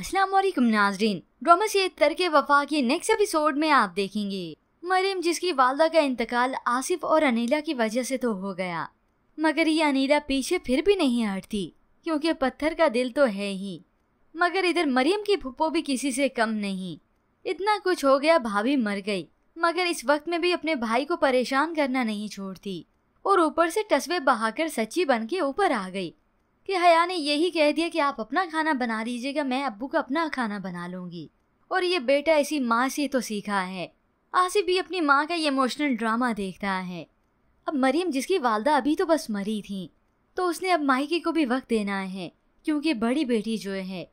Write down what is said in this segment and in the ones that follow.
अस्सलाम वालेकुम नाज़रीन, ड्रामा से तरके वफा के नेक्स्ट एपिसोड में आप देखेंगे मरियम जिसकी वालदा का इंतकाल आसिफ और अनीला की वजह से तो हो गया, मगर ये अनीला पीछे फिर भी नहीं हटती क्योंकि पत्थर का दिल तो है ही। मगर इधर मरियम की फुप्पो भी किसी से कम नहीं। इतना कुछ हो गया, भाभी मर गई, मगर इस वक्त में भी अपने भाई को परेशान करना नहीं छोड़ती और ऊपर से टसवे बहाकर सच्ची बन के ऊपर आ गई कि हया ने यही कह दिया कि आप अपना खाना बना लीजिएगा, मैं अब्बू का अपना खाना बना लूंगी। और ये बेटा इसी माँ से तो सीखा है। आसिफ भी अपनी माँ का ये इमोशनल ड्रामा देखता है। अब मरियम जिसकी वालदा अभी तो बस मरी थी, तो उसने अब मायके को भी वक्त देना है क्योंकि बड़ी बेटी जो है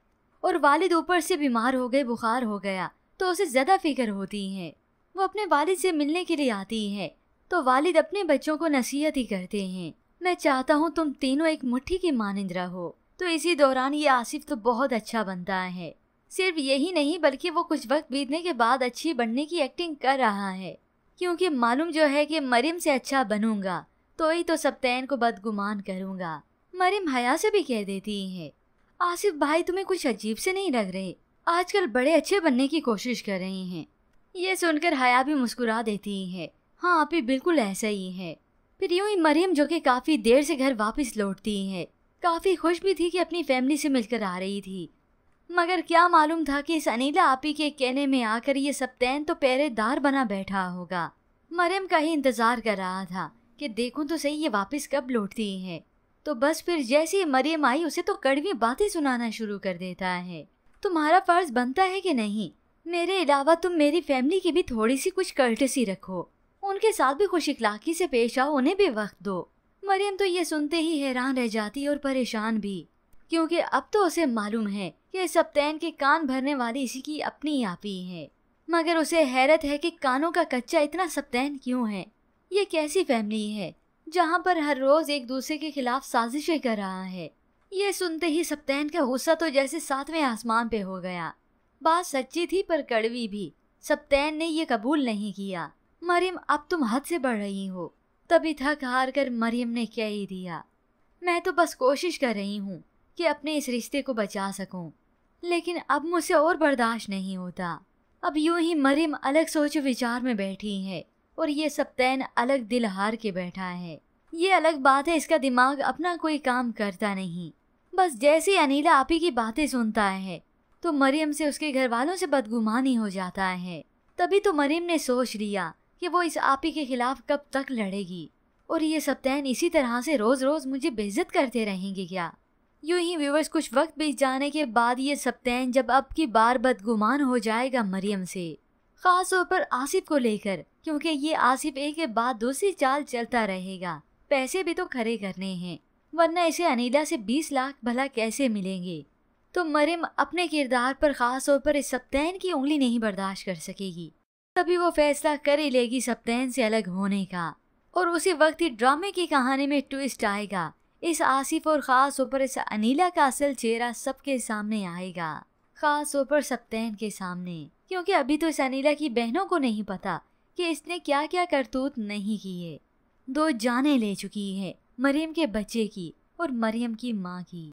और वालिद ऊपर से बीमार हो गए, बुखार हो गया, तो उसे ज़्यादा फिक्र होती है। वो अपने वालिद से मिलने के लिए आती है तो वालिद अपने बच्चों को नसीहत ही करते हैं, मैं चाहता हूँ तुम तीनों एक मुट्ठी की मानिंद रहो। तो इसी दौरान ये आसिफ तो बहुत अच्छा बनता है। सिर्फ यही नहीं बल्कि वो कुछ वक्त बीतने के बाद अच्छी बनने की एक्टिंग कर रहा है क्योंकि मालूम जो है कि मरियम से अच्छा बनूंगा तो ही तो सबतैन को बदगुमान करूंगा। मरियम हया से भी कह देती है, आसिफ भाई तुम्हें कुछ अजीब से नहीं लग रहे, आजकल बड़े अच्छे बनने की कोशिश कर रहे हैं। ये सुनकर हया भी मुस्कुरा देती है, हाँ आप ही बिल्कुल ऐसा ही है। फिर यूं ही मरियम जो कि काफ़ी देर से घर वापस लौटती है, काफ़ी खुश भी थी कि अपनी फैमिली से मिलकर आ रही थी, मगर क्या मालूम था कि इस अनीला आपी के कहने में आकर ये सबतैन तो पहरेदार बना बैठा होगा। मरियम का ही इंतज़ार कर रहा था कि देखूं तो सही ये वापस कब लौटती है। तो बस फिर जैसे ही मरियम आई उसे तो कड़वी बातें सुनाना शुरू कर देता है, तुम्हारा फ़र्ज़ बनता है कि नहीं, मेरे अलावा तुम मेरी फैमिली की भी थोड़ी सी कुछ कर्टसी रखो, उनके साथ भी खुश इखलाकी से पेश आओ, उन्हें भी वक्त दो। मरियम तो ये सुनते ही हैरान रह जाती और परेशान भी क्योंकि अब तो उसे मालूम है कि सबतैन के कान भरने वाली इसी की अपनी आपी है। मगर उसे हैरत है कि कानों का कच्चा इतना सबतैन क्यों है। ये कैसी फैमिली है जहाँ पर हर रोज एक दूसरे के खिलाफ साजिशें कर रहा है। ये सुनते ही सबतैन का गुस्सा तो जैसे सातवें आसमान पे हो गया। बात सच्ची थी पर कड़वी भी। सबतैन ने ये कबूल नहीं किया, मरियम अब तुम हद से बढ़ रही हो। तभी थक हार कर मरियम ने कह ही दिया, मैं तो बस कोशिश कर रही हूँ कि अपने इस रिश्ते को बचा सकूं, लेकिन अब मुझसे और बर्दाश्त नहीं होता। अब यूं ही मरियम अलग सोच विचार में बैठी है और ये सबतैन अलग दिल हार के बैठा है। ये अलग बात है इसका दिमाग अपना कोई काम करता नहीं। बस जैसे अनीला आपी की बातें सुनता है तो मरियम से उसके घर वालों से बदगुमानी हो जाता है। तभी तो मरियम ने सोच लिया कि वो इस आपी के खिलाफ कब तक लड़ेगी और ये सबतैन इसी तरह से रोज रोज मुझे बेइज्जत करते रहेंगे क्या। यूं ही व्यूअर्स कुछ वक्त बीत जाने के बाद ये सबतैन जब अब की बार बदगुमान हो जाएगा मरियम से, खास तौर पर आसिफ को लेकर, क्योंकि ये आसिफ एक के बाद दूसरी चाल चलता रहेगा। पैसे भी तो खरे करने हैं, वरना इसे अनीला से 20 लाख भला कैसे मिलेंगे। तो मरियम अपने किरदार पर खास तौर पर इस सबतैन की उंगली नहीं बर्दाश्त कर सकेगी। तभी वो फैसला कर ही लेगी सबतैन से अलग होने का और उसी वक्त ही ड्रामे की कहानी में ट्विस्ट आएगा। इस आसिफ और ख़ास तौर पर इस अनीला का असल चेहरा सबके सामने आएगा, ख़ास तौर पर सबतैन के सामने, क्योंकि अभी तो इस अनीला की बहनों को नहीं पता कि इसने क्या क्या करतूत नहीं किए। 2 जानें ले चुकी है, मरियम के बच्चे की और मरियम की माँ की।